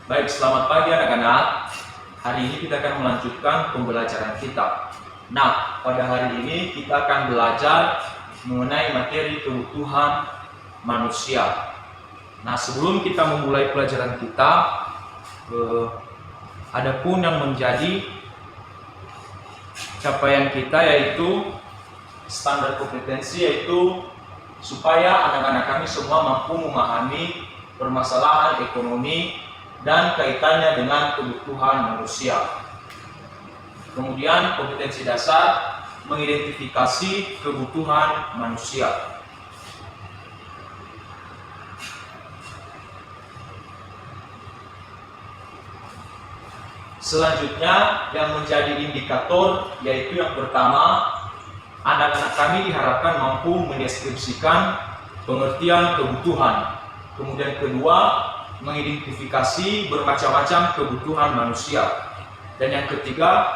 Baik, selamat pagi anak-anak. Hari ini kita akan melanjutkan pembelajaran kita. Nah, pada hari ini kita akan belajar mengenai materi kebutuhan manusia. Nah, sebelum kita memulai pelajaran kita, ada pun yang menjadi capaian kita, yaitu standar kompetensi, yaitu supaya anak-anak kami semua mampu memahami permasalahan ekonomi dan kaitannya dengan kebutuhan manusia. Kemudian kompetensi dasar mengidentifikasi kebutuhan manusia. Selanjutnya yang menjadi indikator, yaitu yang pertama, anak-anak kami diharapkan mampu mendeskripsikan pengertian kebutuhan. Kemudian kedua, mengidentifikasi bermacam-macam kebutuhan manusia. Dan yang ketiga,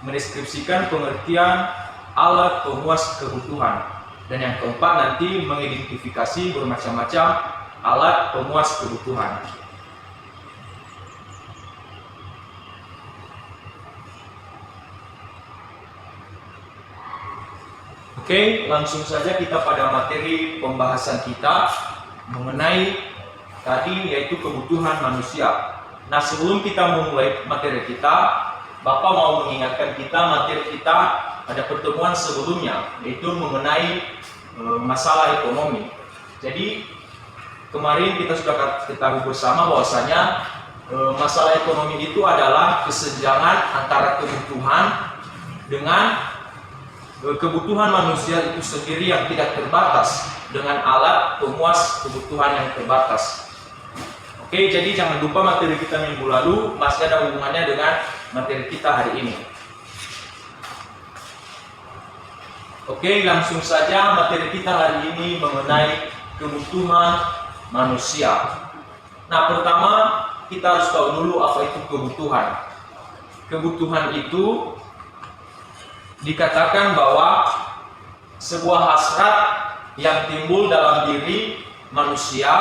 mendeskripsikan pengertian alat pemuas kebutuhan. Dan yang keempat nanti mengidentifikasi bermacam-macam alat pemuas kebutuhan. Oke, langsung saja kita pada materi pembahasan kita mengenai tadi, yaitu kebutuhan manusia. Nah, sebelum kita memulai materi kita, Bapak mau mengingatkan kita materi kita pada pertemuan sebelumnya, yaitu mengenai masalah ekonomi. Jadi kemarin kita sudah ketahui bersama bahwasanya masalah ekonomi itu adalah kesenjangan antara kebutuhan dengan kebutuhan manusia itu sendiri yang tidak terbatas dengan alat pemuas kebutuhan yang terbatas. Oke, jadi jangan lupa materi kita minggu lalu masih ada hubungannya dengan materi kita hari ini. Oke, langsung saja materi kita hari ini mengenai kebutuhan manusia. Nah, pertama kita harus tahu dulu apa itu kebutuhan. Kebutuhan itu dikatakan bahwa sebuah hasrat yang timbul dalam diri manusia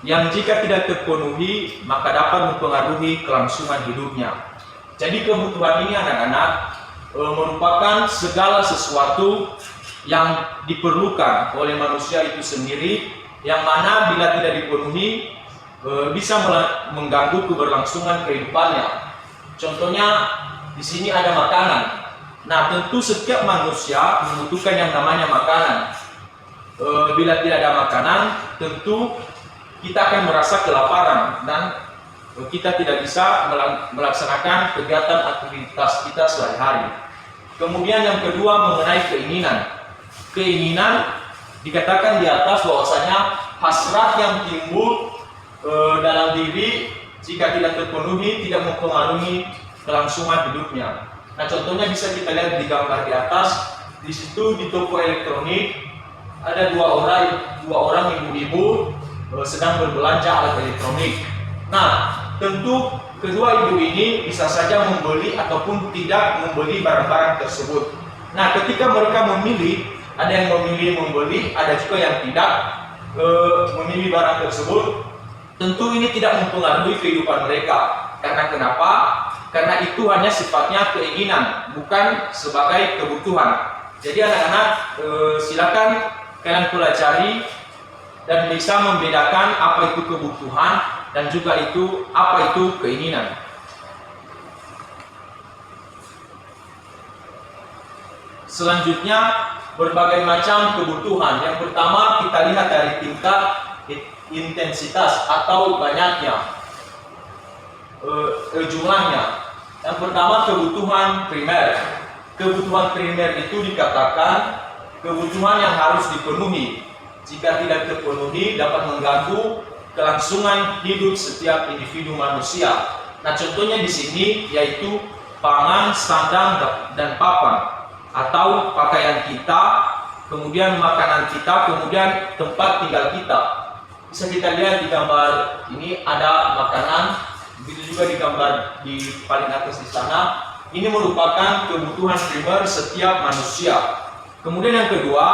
yang jika tidak terpenuhi maka dapat mempengaruhi kelangsungan hidupnya. Jadi kebutuhan ini anak-anak merupakan segala sesuatu yang diperlukan oleh manusia itu sendiri, yang mana bila tidak dipenuhi bisa mengganggu keberlangsungan kehidupannya. Contohnya di sini ada makanan. Nah, tentu setiap manusia membutuhkan yang namanya makanan. Bila tidak ada makanan, tentu kita akan merasa kelaparan dan kita tidak bisa melaksanakan kegiatan aktivitas kita sehari-hari. Kemudian yang kedua mengenai keinginan. Keinginan dikatakan di atas bahwasanya hasrat yang timbul dalam diri jika tidak terpenuhi tidak mempengaruhi kelangsungan hidupnya. Nah, contohnya bisa kita lihat di gambar di atas. Di situ di toko elektronik ada dua orang ibu-ibu sedang berbelanja alat elektronik. Nah, tentu kedua ibu ini bisa saja membeli ataupun tidak membeli barang-barang tersebut. Nah, ketika mereka memilih, ada yang memilih membeli, ada juga yang tidak memilih barang tersebut. Tentu ini tidak mempengaruhi kehidupan mereka. Karena kenapa? Karena itu hanya sifatnya keinginan, bukan sebagai kebutuhan. Jadi anak-anak silakan kalian pelajari dan bisa membedakan apa itu kebutuhan dan juga apa itu keinginan. Selanjutnya berbagai macam kebutuhan. Yang pertama kita lihat dari tingkat intensitas atau banyaknya jumlahnya. Yang pertama kebutuhan primer. Kebutuhan primer itu dikatakan kebutuhan yang harus dipenuhi. Jika tidak terpenuhi dapat mengganggu kelangsungan hidup setiap individu manusia. Nah, contohnya di sini yaitu pangan, sandang, dan papan, atau pakaian kita, kemudian makanan kita, kemudian tempat tinggal kita. Bisa kita lihat di gambar ini ada makanan, begitu juga di gambar di paling atas di sana. Ini merupakan kebutuhan primer setiap manusia. Kemudian yang kedua,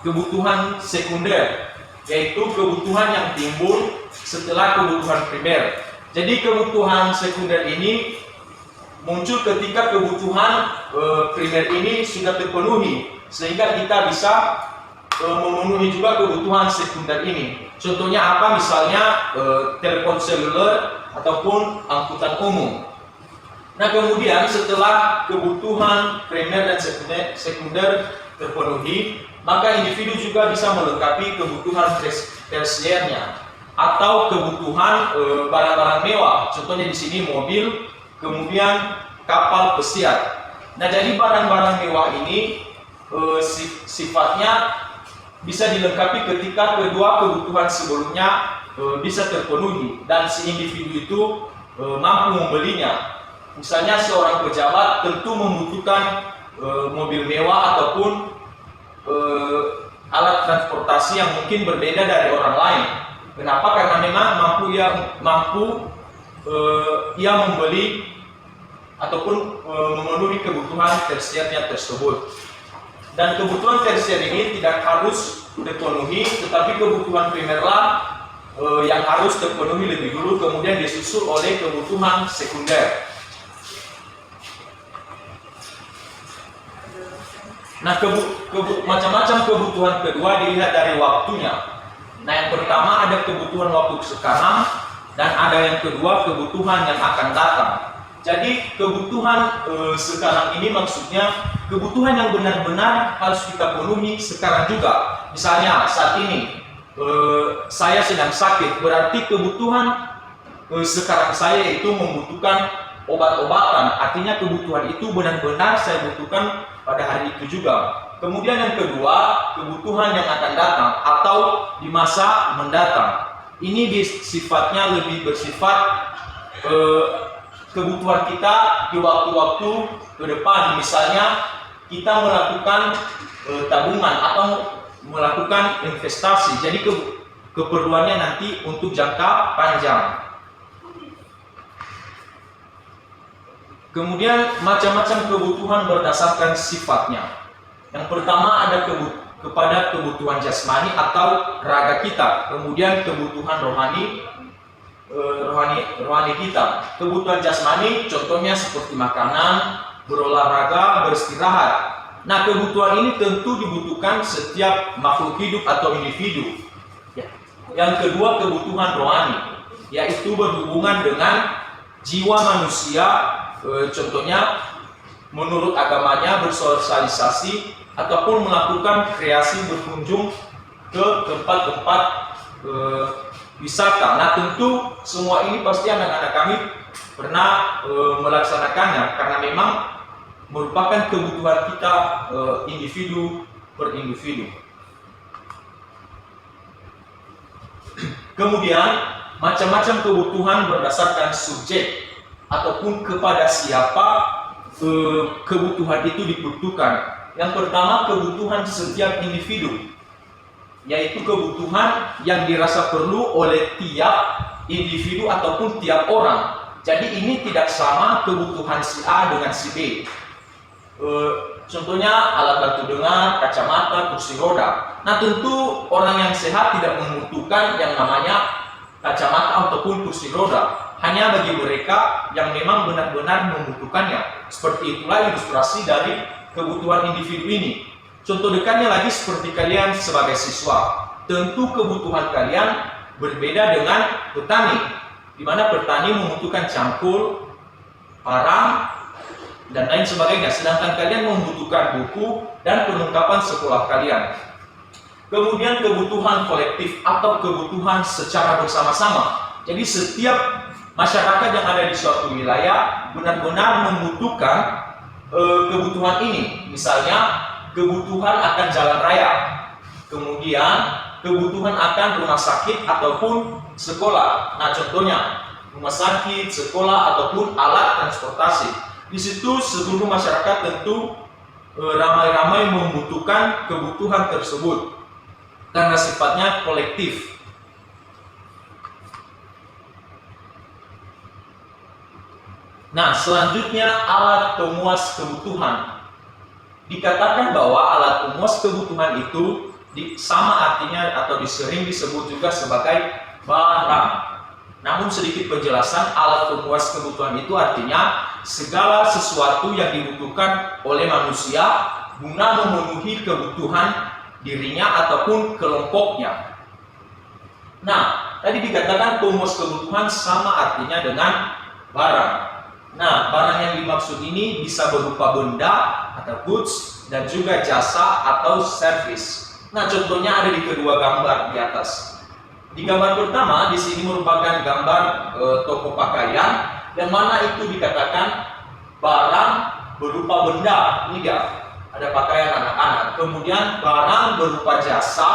kebutuhan sekunder, yaitu kebutuhan yang timbul setelah kebutuhan primer. Jadi kebutuhan sekunder ini muncul ketika kebutuhan primer ini sudah terpenuhi, sehingga kita bisa memenuhi juga kebutuhan sekunder ini. Contohnya apa? Misalnya telepon seluler ataupun angkutan umum. Nah, kemudian setelah kebutuhan primer dan sekunder terpenuhi, maka individu juga bisa melengkapi kebutuhan tersiernya atau kebutuhan barang-barang mewah. Contohnya di sini mobil, kemudian kapal pesiar. Nah, jadi barang-barang mewah ini sifatnya bisa dilengkapi ketika kedua kebutuhan sebelumnya bisa terpenuhi dan si individu itu mampu membelinya. Misalnya seorang pejabat tentu membutuhkan mobil mewah ataupun alat transportasi yang mungkin berbeda dari orang lain. Kenapa? Karena memang ia membeli ataupun memenuhi kebutuhan tersiernya tersebut. Dan kebutuhan tersier ini tidak harus terpenuhi, tetapi kebutuhan primerlah yang harus terpenuhi lebih dulu, kemudian disusul oleh kebutuhan sekunder. Nah, macam-macam kebutuhan kedua dilihat dari waktunya. Nah, yang pertama ada kebutuhan waktu sekarang, dan ada yang kedua kebutuhan yang akan datang. Jadi kebutuhan sekarang ini maksudnya kebutuhan yang benar-benar harus kita penuhi sekarang juga. Misalnya saat ini saya sedang sakit, berarti kebutuhan sekarang saya itu membutuhkan obat-obatan. Artinya kebutuhan itu benar-benar saya butuhkan pada hari itu juga. Kemudian yang kedua, kebutuhan yang akan datang atau di masa mendatang. Ini sifatnya lebih bersifat kebutuhan kita di waktu-waktu ke depan. Misalnya kita melakukan tabungan atau melakukan investasi. Jadi keperluannya nanti untuk jangka panjang. Kemudian macam-macam kebutuhan berdasarkan sifatnya. Yang pertama ada kepada kebutuhan jasmani atau raga kita. Kemudian kebutuhan rohani kita. Kebutuhan jasmani contohnya seperti makanan, berolahraga, beristirahat. Nah, kebutuhan ini tentu dibutuhkan setiap makhluk hidup atau individu. Yang kedua kebutuhan rohani, yaitu berhubungan dengan jiwa manusia. Contohnya menurut agamanya bersosialisasi ataupun melakukan kreasi, berkunjung ke tempat-tempat wisata. Nah, tentu semua ini pasti anak-anak kami pernah melaksanakannya karena memang merupakan kebutuhan kita individu per individu. Kemudian macam-macam kebutuhan berdasarkan subjek ataupun kepada siapa kebutuhan itu dibutuhkan. Yang pertama kebutuhan setiap individu, yaitu kebutuhan yang dirasa perlu oleh tiap individu ataupun tiap orang. Jadi ini tidak sama kebutuhan si A dengan si B. Contohnya alat bantu dengar, kacamata, kursi roda. Nah, tentu orang yang sehat tidak membutuhkan yang namanya kacamata ataupun kursi roda. Hanya bagi mereka yang memang benar-benar membutuhkannya. Seperti itulah ilustrasi dari kebutuhan individu ini. Contoh dekatnya lagi seperti kalian sebagai siswa. Tentu kebutuhan kalian berbeda dengan petani, di mana petani membutuhkan cangkul, parang, dan lain sebagainya. Sedangkan kalian membutuhkan buku dan perlengkapan sekolah kalian. Kemudian kebutuhan kolektif atau kebutuhan secara bersama-sama. Jadi setiap masyarakat yang ada di suatu wilayah benar-benar membutuhkan kebutuhan ini. Misalnya kebutuhan akan jalan raya, kemudian kebutuhan akan rumah sakit ataupun sekolah. Nah, contohnya rumah sakit, sekolah ataupun alat transportasi. Di situ seluruh masyarakat tentu ramai-ramai membutuhkan kebutuhan tersebut karena sifatnya kolektif. Nah, selanjutnya alat pemuas kebutuhan. Dikatakan bahwa alat pemuas kebutuhan itu sama artinya atau sering disebut juga sebagai barang. Namun sedikit penjelasan, alat pemuas kebutuhan itu artinya segala sesuatu yang dibutuhkan oleh manusia guna memenuhi kebutuhan dirinya ataupun kelompoknya. Nah, tadi dikatakan pemuas kebutuhan sama artinya dengan barang. Nah, barang yang dimaksud ini bisa berupa benda atau goods dan juga jasa atau service. Nah, contohnya ada di kedua gambar di atas. Di gambar pertama, di sini merupakan gambar toko pakaian yang mana itu dikatakan barang berupa benda. Ini dia, ada pakaian anak-anak. Kemudian barang berupa jasa,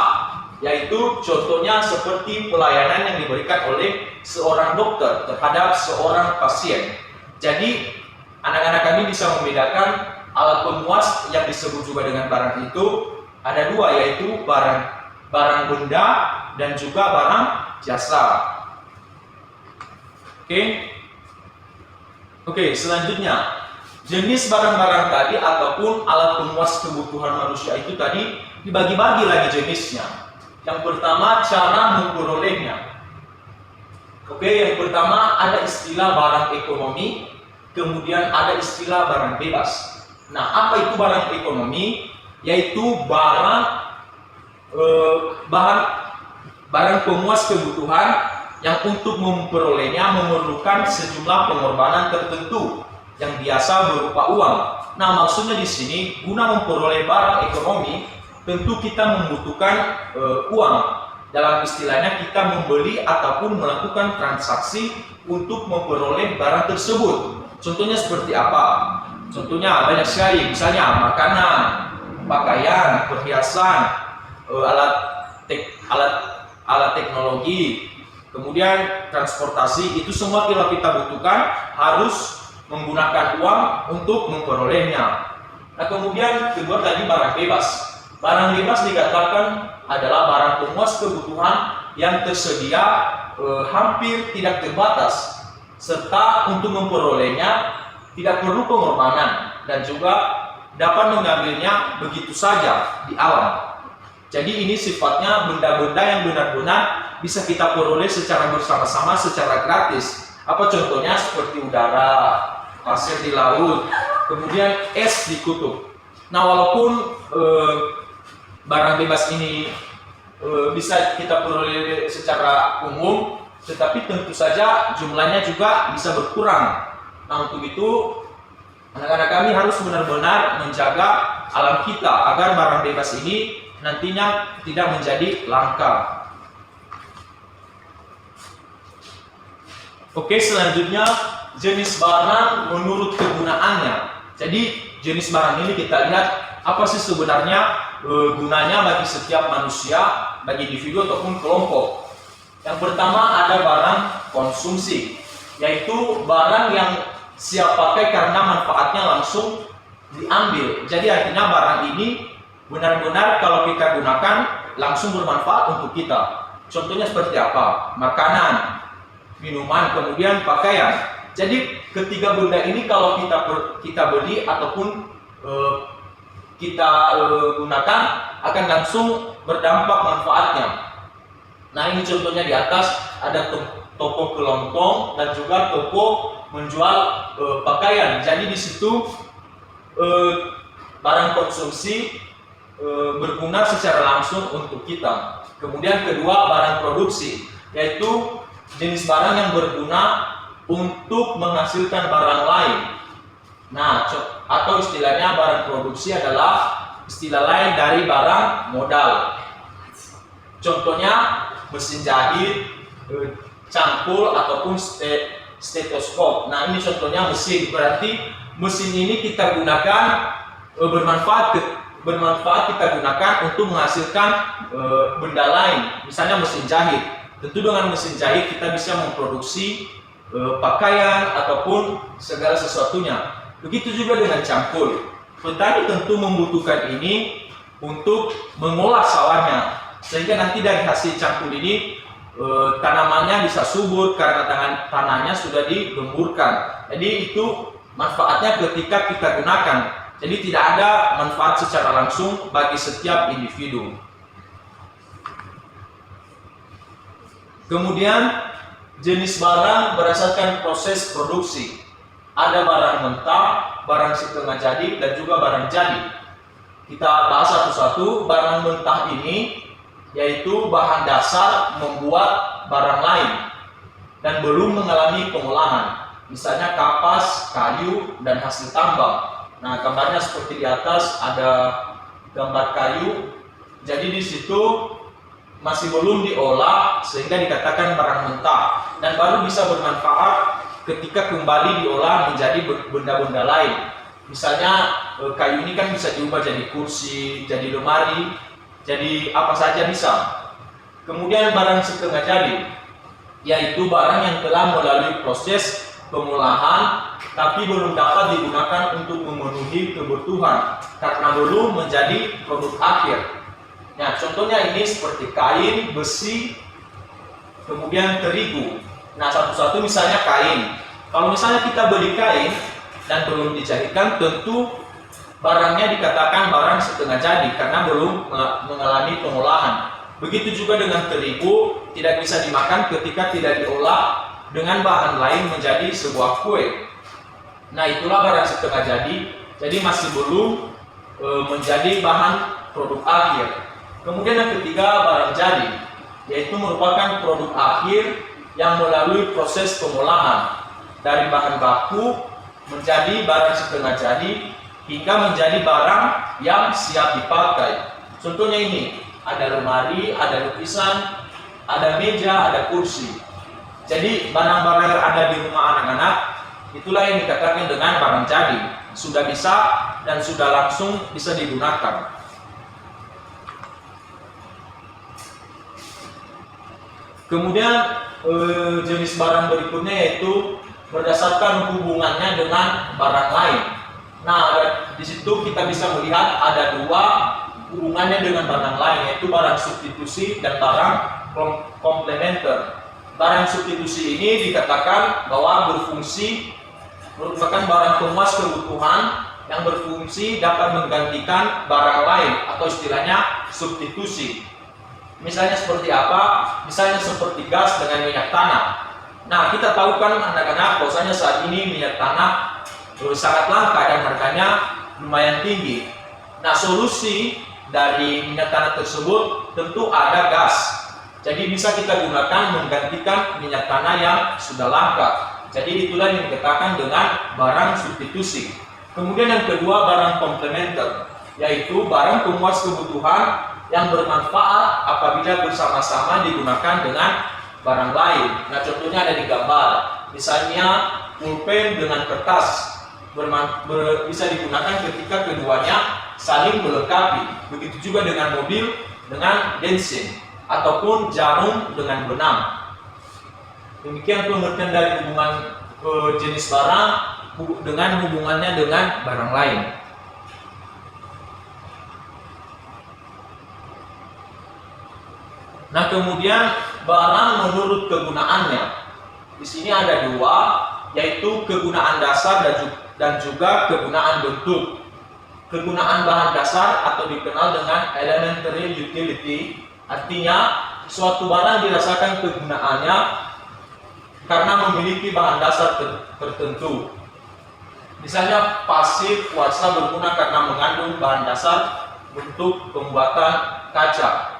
yaitu contohnya seperti pelayanan yang diberikan oleh seorang dokter terhadap seorang pasien. Jadi anak-anak kami bisa membedakan alat pemuas yang disebut juga dengan barang itu ada dua, yaitu barang benda dan juga barang jasa. Oke, selanjutnya jenis barang-barang tadi ataupun alat pemuas kebutuhan manusia itu tadi dibagi-bagi lagi jenisnya. Yang pertama, cara memperolehnya. Yang pertama ada istilah barang ekonomi, kemudian ada istilah barang bebas. Nah, apa itu barang ekonomi? Yaitu barang pemuas kebutuhan yang untuk memperolehnya memerlukan sejumlah pengorbanan tertentu yang biasa berupa uang. Nah, maksudnya di sini guna memperoleh barang ekonomi tentu kita membutuhkan uang. Dalam istilahnya kita membeli ataupun melakukan transaksi untuk memperoleh barang tersebut. Contohnya seperti apa? Contohnya banyak sekali, misalnya makanan, pakaian, perhiasan, alat teknologi, kemudian transportasi. Itu semua kalau kita butuhkan harus menggunakan uang untuk memperolehnya. Nah, kemudian kedua tadi barang bebas. Barang bebas dikatakan adalah barang pemuas kebutuhan yang tersedia hampir tidak terbatas, serta untuk memperolehnya tidak perlu pengorbanan dan juga dapat mengambilnya begitu saja di alam. Jadi ini sifatnya benda-benda yang benar-benar bisa kita peroleh secara bersama-sama, secara gratis. Apa contohnya? Seperti udara, pasir di laut, kemudian es di kutub. Nah, walaupun barang bebas ini bisa kita peroleh secara umum, tetapi tentu saja jumlahnya juga bisa berkurang. Nah, untuk itu anak-anak kami harus benar-benar menjaga alam kita agar barang bebas ini nantinya tidak menjadi langka. Selanjutnya jenis barang menurut kegunaannya. Jadi jenis barang ini kita lihat apa sih sebenarnya gunanya bagi setiap manusia, bagi individu ataupun kelompok. Yang pertama ada barang konsumsi, yaitu barang yang siap pakai karena manfaatnya langsung diambil. Jadi artinya barang ini benar-benar kalau kita gunakan langsung bermanfaat untuk kita. Contohnya seperti apa? Makanan, minuman, kemudian pakaian. Jadi ketiga benda ini kalau kita beli ataupun kita gunakan akan langsung berdampak manfaatnya. Nah, ini contohnya di atas ada toko kelontong dan juga toko menjual pakaian. Jadi di situ barang konsumsi berguna secara langsung untuk kita. Kemudian kedua barang produksi, yaitu jenis barang yang berguna untuk menghasilkan barang lain. Nah, atau istilahnya barang produksi adalah istilah lain dari barang modal. Contohnya mesin jahit, cangkul ataupun stetoskop. Nah, ini contohnya mesin. Berarti mesin ini kita gunakan bermanfaat kita gunakan untuk menghasilkan benda lain. Misalnya mesin jahit. Tentu dengan mesin jahit kita bisa memproduksi pakaian ataupun segala sesuatunya. Begitu juga dengan cangkul. Petani tentu membutuhkan ini untuk mengolah sawahnya, sehingga nanti dari hasil cangkul ini tanamannya bisa subur karena tanahnya sudah digemburkan. Jadi itu manfaatnya ketika kita gunakan. Jadi tidak ada manfaat secara langsung bagi setiap individu. Kemudian Jenis barang berdasarkan proses produksi. Ada barang mentah, barang setengah jadi, dan juga barang jadi. Kita bahas satu-satu. Barang mentah ini yaitu bahan dasar membuat barang lain dan belum mengalami pengolahan. Misalnya kapas, kayu, dan hasil tambang. Nah, gambarnya seperti di atas, ada gambar kayu. Jadi di situ masih belum diolah sehingga dikatakan barang mentah, dan baru bisa bermanfaat ketika kembali diolah menjadi benda-benda lain. Misalnya kayu ini kan bisa diubah jadi kursi, jadi lemari, jadi apa saja bisa. Kemudian barang setengah jadi, yaitu barang yang telah melalui proses pengolahan tapi belum dapat digunakan untuk memenuhi kebutuhan karena belum menjadi produk akhir. Nah, contohnya ini seperti kain, besi, kemudian terigu. Nah, satu-satu misalnya kain. Kalau misalnya kita beli kain dan belum dijahitkan, tentu barangnya dikatakan barang setengah jadi karena belum mengalami pengolahan. Begitu juga dengan terigu, tidak bisa dimakan ketika tidak diolah dengan bahan lain menjadi sebuah kue. Nah, itulah barang setengah jadi masih belum menjadi bahan produk akhir. Kemudian yang ketiga, barang jadi, yaitu merupakan produk akhir yang melalui proses pengolahan dari bahan baku menjadi barang setengah jadi hingga menjadi barang yang siap dipakai. Contohnya ini, ada lemari, ada lukisan, ada meja, ada kursi. Jadi barang-barang yang ada di rumah anak-anak, itulah yang dikatakan dengan barang jadi. Sudah bisa dan sudah langsung bisa digunakan. Kemudian jenis barang berikutnya yaitu berdasarkan hubungannya dengan barang lain. Nah, di situ kita bisa melihat ada dua hubungannya dengan barang lain, yaitu barang substitusi dan barang komplementer. Barang substitusi ini dikatakan bahwa merupakan barang pemuas kebutuhan yang berfungsi dapat menggantikan barang lain atau istilahnya substitusi. Misalnya seperti apa? Misalnya seperti gas dengan minyak tanah. Nah, kita tahu kan anak-anak bahwasanya saat ini minyak tanah sangat langka dan harganya lumayan tinggi. Nah, solusi dari minyak tanah tersebut tentu ada gas. Jadi bisa kita gunakan menggantikan minyak tanah yang sudah langka. Jadi itulah yang dikatakan dengan barang substitusi. Kemudian yang kedua, barang komplementer, yaitu barang pemuas kebutuhan yang bermanfaat apabila bersama-sama digunakan dengan barang lain. Nah, contohnya ada di gambar. Misalnya pulpen dengan kertas bisa digunakan ketika keduanya saling melengkapi. Begitu juga dengan mobil dengan bensin ataupun jarum dengan benang. Demikian pengertian dari hubungan jenis barang dengan hubungannya dengan barang lain. Nah, kemudian barang menurut kegunaannya. Di sini ada dua, yaitu kegunaan dasar dan juga kegunaan bentuk. Kegunaan bahan dasar atau dikenal dengan elementary utility, artinya suatu barang dirasakan kegunaannya karena memiliki bahan dasar tertentu. Misalnya pasir kuarsa berguna karena mengandung bahan dasar untuk pembuatan kaca.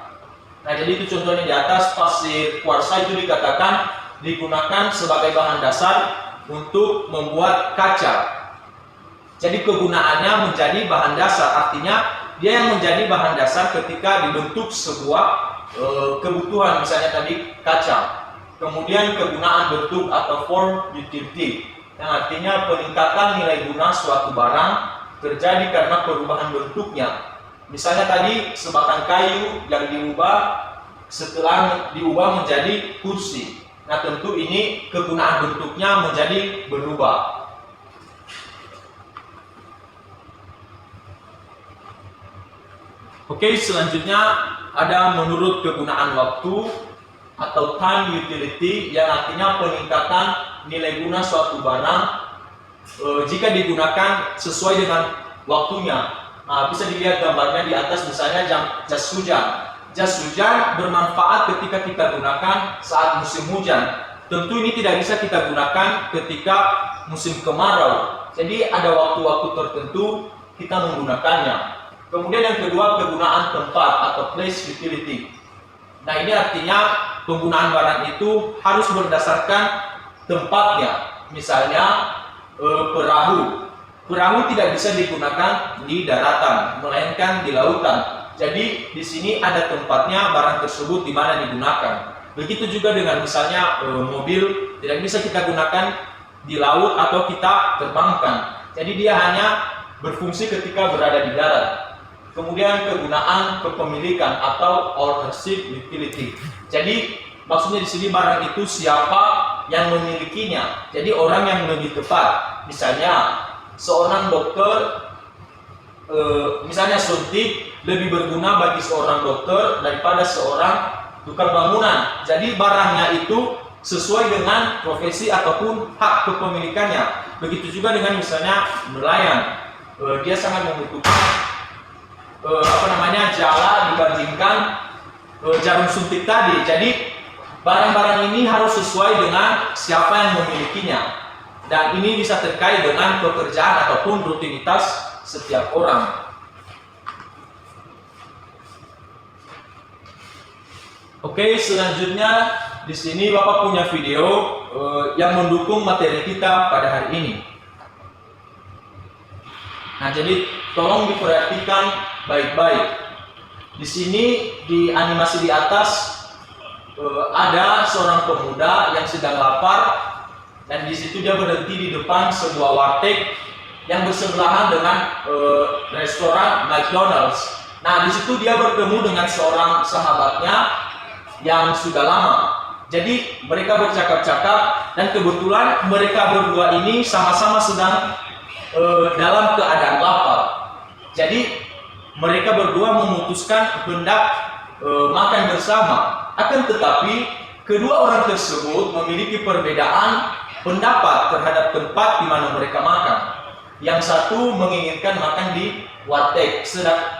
Nah, jadi itu contohnya di atas. Pasir kuarsa itu dikatakan digunakan sebagai bahan dasar untuk membuat kaca. Jadi kegunaannya menjadi bahan dasar, artinya dia yang menjadi bahan dasar ketika dibentuk sebuah kebutuhan, misalnya tadi kaca. Kemudian kegunaan bentuk atau form utility, yang artinya peningkatan nilai guna suatu barang terjadi karena perubahan bentuknya. Misalnya tadi sebatang kayu yang diubah setelah diubah menjadi kursi. Nah, tentu ini kegunaan bentuknya menjadi berubah. Oke, selanjutnya ada menurut kegunaan waktu atau time utility, yang artinya peningkatan nilai guna suatu barang jika digunakan sesuai dengan waktunya. Nah, bisa dilihat gambarnya di atas, misalnya jas hujan. Jas hujan bermanfaat ketika kita gunakan saat musim hujan. tentu ini tidak bisa kita gunakan ketika musim kemarau. Jadi ada waktu-waktu tertentu kita menggunakannya. Kemudian yang kedua, kegunaan tempat atau place utility. Nah, ini artinya penggunaan barang itu harus berdasarkan tempatnya. Misalnya perahu. Perahu tidak bisa digunakan di daratan, melainkan di lautan. Jadi di sini ada tempatnya barang tersebut di mana digunakan. Begitu juga dengan misalnya mobil, tidak bisa kita gunakan di laut atau kita terbangkan. Jadi dia hanya berfungsi ketika berada di darat. Kemudian kegunaan kepemilikan atau ownership utility. Jadi maksudnya di sini barang itu siapa yang memilikinya. Jadi orang yang lebih tepat. Misalnya seorang dokter, misalnya suntik lebih berguna bagi seorang dokter daripada seorang tukang bangunan. Jadi barangnya itu sesuai dengan profesi ataupun hak kepemilikannya. Begitu juga dengan misalnya nelayan, dia sangat membutuhkan jala dibandingkan jarum suntik tadi. Jadi barang-barang ini harus sesuai dengan siapa yang memilikinya, dan ini bisa terkait dengan pekerjaan ataupun rutinitas setiap orang. Oke, selanjutnya di sini Bapak punya video yang mendukung materi kita pada hari ini. Nah, jadi tolong diperhatikan baik-baik. Di sini di animasi di atas ada seorang pemuda yang sedang lapar, dan di situ dia berhenti di depan sebuah warteg yang bersebelahan dengan restoran McDonald's. Nah, di situ dia bertemu dengan seorang sahabatnya yang sudah lama. Jadi mereka bercakap-cakap, dan kebetulan mereka berdua ini sama-sama sedang dalam keadaan lapar. Jadi mereka berdua memutuskan hendak makan bersama. Akan tetapi kedua orang tersebut memiliki perbedaan pendapat terhadap tempat di mana mereka makan. Yang satu menginginkan makan di warteg,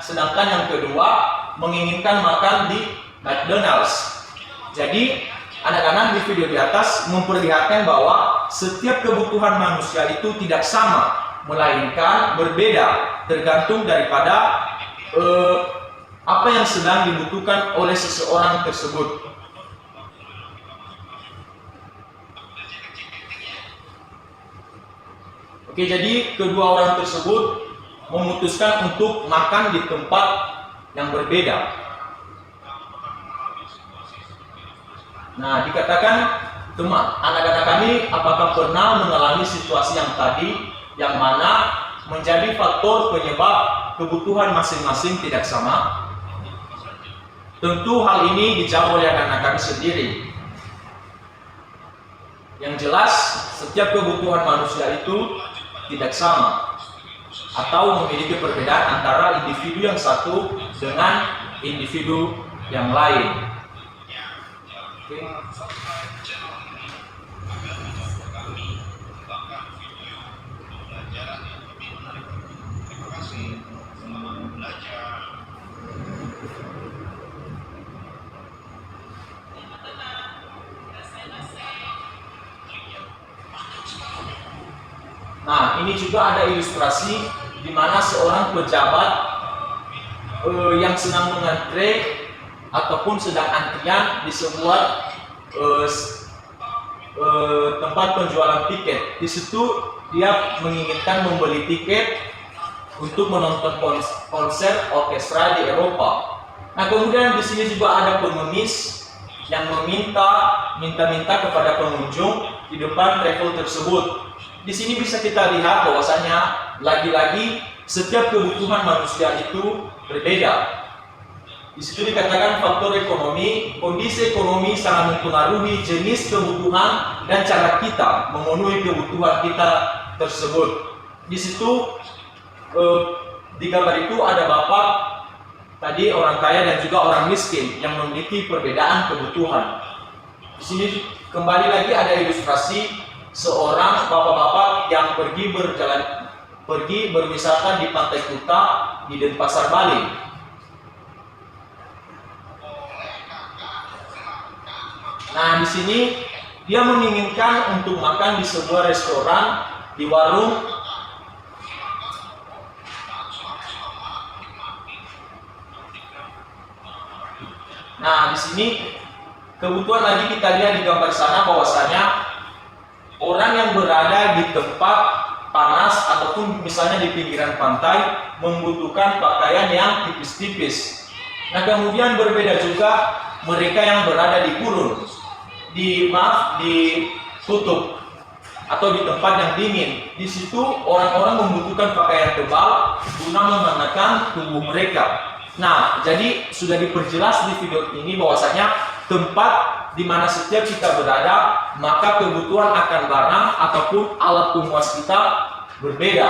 sedangkan yang kedua menginginkan makan di McDonald's. Jadi anak-anak di video di atas memperlihatkan bahwa setiap kebutuhan manusia itu tidak sama, melainkan berbeda tergantung daripada apa yang sedang dibutuhkan oleh seseorang tersebut. Oke, jadi kedua orang tersebut memutuskan untuk makan di tempat yang berbeda. Nah, dikatakan anak-anak kami apakah pernah mengalami situasi yang tadi, yang mana menjadi faktor penyebab kebutuhan masing-masing tidak sama? Tentu hal ini dijawab oleh anak-anak kami sendiri. Yang jelas, setiap kebutuhan manusia itu tidak sama atau memiliki perbedaan antara individu yang satu dengan individu yang lain. Oke. Nah, ini juga ada ilustrasi di mana seorang pejabat yang sedang mengantre ataupun sedang antrian di sebuah tempat penjualan tiket. Di situ dia menginginkan membeli tiket untuk menonton konser orkestra di Eropa. Nah, kemudian di sini juga ada pengemis yang minta kepada pengunjung di depan travel tersebut. Di sini bisa kita lihat bahwasanya lagi-lagi setiap kebutuhan manusia itu berbeda. Di situ dikatakan faktor ekonomi, kondisi ekonomi sangat mempengaruhi jenis kebutuhan dan cara kita memenuhi kebutuhan kita tersebut. Di situ di gambar itu ada bapak tadi, orang kaya dan juga orang miskin yang memiliki perbedaan kebutuhan. Di sini kembali lagi ada ilustrasi seorang bapak-bapak yang pergi berwisata di Pantai Kuta di Denpasar, Bali. Nah, di sini Dia menginginkan untuk makan di sebuah restoran, di warung. Nah, di sini kebutuhan lagi kita lihat di gambar sana bahwasanya orang yang berada di tempat panas ataupun misalnya di pinggiran pantai membutuhkan pakaian yang tipis-tipis. Nah, kemudian berbeda juga mereka yang berada di gurun, di kutub atau di tempat yang dingin. Di situ orang-orang membutuhkan pakaian tebal guna menghangatkan tubuh mereka. Nah, jadi sudah diperjelas di video ini bahwasanya tempat di mana setiap kita berada, maka kebutuhan akan barang ataupun alat pemuas kita berbeda.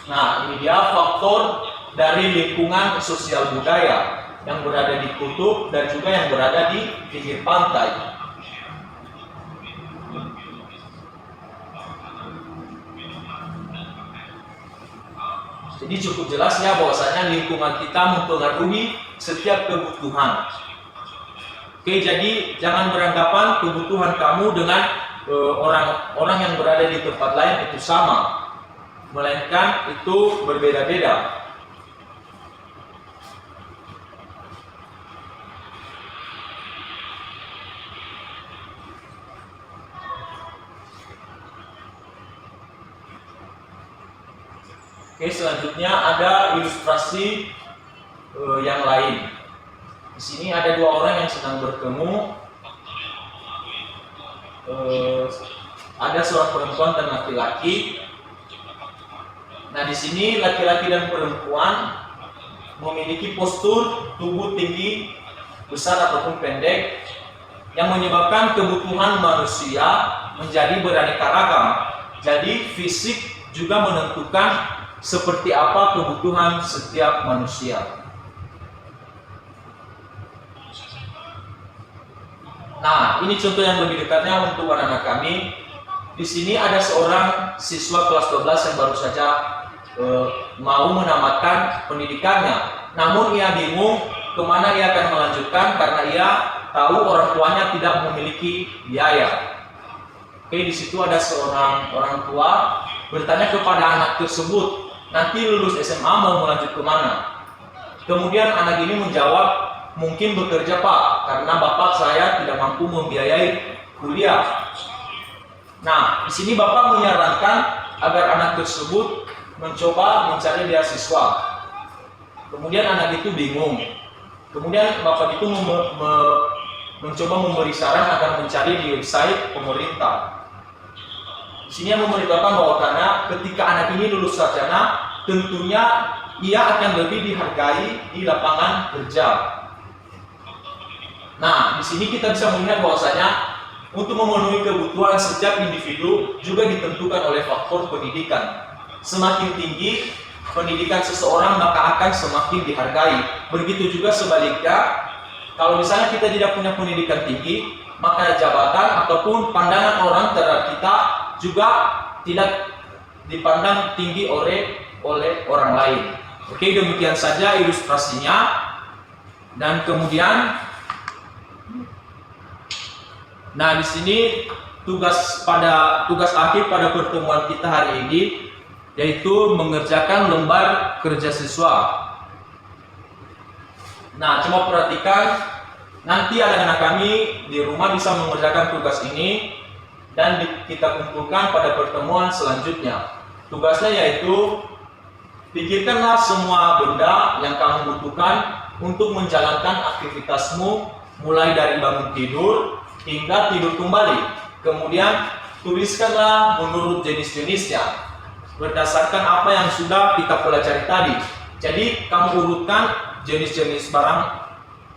Nah, ini dia faktor dari lingkungan sosial budaya yang berada di kutub dan juga yang berada di pinggir pantai. Jadi cukup jelas ya bahwasanya lingkungan kita mempengaruhi setiap kebutuhan. Oke, jadi jangan beranggapan kebutuhan kamu dengan orang-orang yang berada di tempat lain itu sama, melainkan itu berbeda-beda. Oke, selanjutnya ada ilustrasi yang lain. Di sini ada dua orang yang sedang bertemu. Ada seorang perempuan dan laki-laki. Nah, di sini laki-laki dan perempuan memiliki postur tubuh tinggi, besar ataupun pendek, yang menyebabkan kebutuhan manusia menjadi beraneka ragam. Jadi fisik juga menentukan seperti apa kebutuhan setiap manusia. Nah, ini contoh yang lebih dekatnya untuk anak-anak kami. Di sini ada seorang siswa kelas 12 yang baru saja mau menamatkan pendidikannya. Namun ia bingung kemana ia akan melanjutkan karena ia tahu orang tuanya tidak memiliki biaya. Oke, di situ ada seorang orang tua bertanya kepada anak tersebut, nanti lulus SMA mau melanjut kemana? Kemudian anak ini menjawab, mungkin bekerja Pak, karena bapak saya tidak mampu membiayai kuliah. Nah, di sini bapak menyarankan agar anak tersebut mencoba mencari beasiswa. Kemudian anak itu bingung. Kemudian bapak itu mencoba memberi saran agar mencari di website pemerintah. Di sini yang memberitahukan bahwa karena ketika anak ini lulus sarjana, tentunya ia akan lebih dihargai di lapangan kerja. Nah, di sini kita bisa melihat bahwasanya untuk memenuhi kebutuhan setiap individu juga ditentukan oleh faktor pendidikan. Semakin tinggi pendidikan seseorang, maka akan semakin dihargai. Begitu juga sebaliknya, kalau misalnya kita tidak punya pendidikan tinggi, maka jabatan ataupun pandangan orang terhadap kita juga tidak dipandang tinggi oleh orang lain. Oke, demikian saja ilustrasinya. Dan kemudian, nah di sini tugas akhir pada pertemuan kita hari ini yaitu mengerjakan lembar kerja siswa. Nah, coba perhatikan, nanti anak-anak kami di rumah bisa mengerjakan tugas ini dan kita kumpulkan pada pertemuan selanjutnya. Tugasnya yaitu pikirkanlah semua benda yang kamu butuhkan untuk menjalankan aktivitasmu mulai dari bangun tidur hingga tidur kembali. Kemudian tuliskanlah menurut jenis-jenisnya berdasarkan apa yang sudah kita pelajari tadi. Jadi kamu urutkan jenis-jenis barang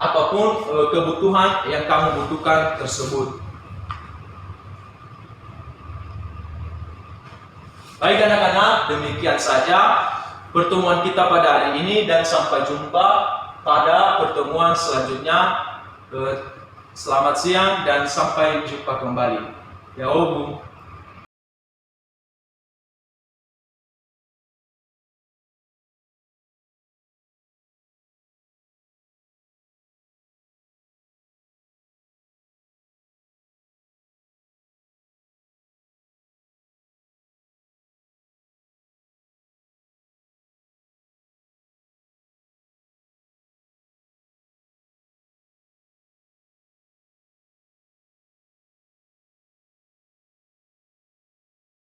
ataupun kebutuhan yang kamu butuhkan tersebut. Baik anak-anak, demikian saja pertemuan kita pada hari ini dan sampai jumpa pada pertemuan selanjutnya. Selamat siang dan sampai jumpa kembali. Ya,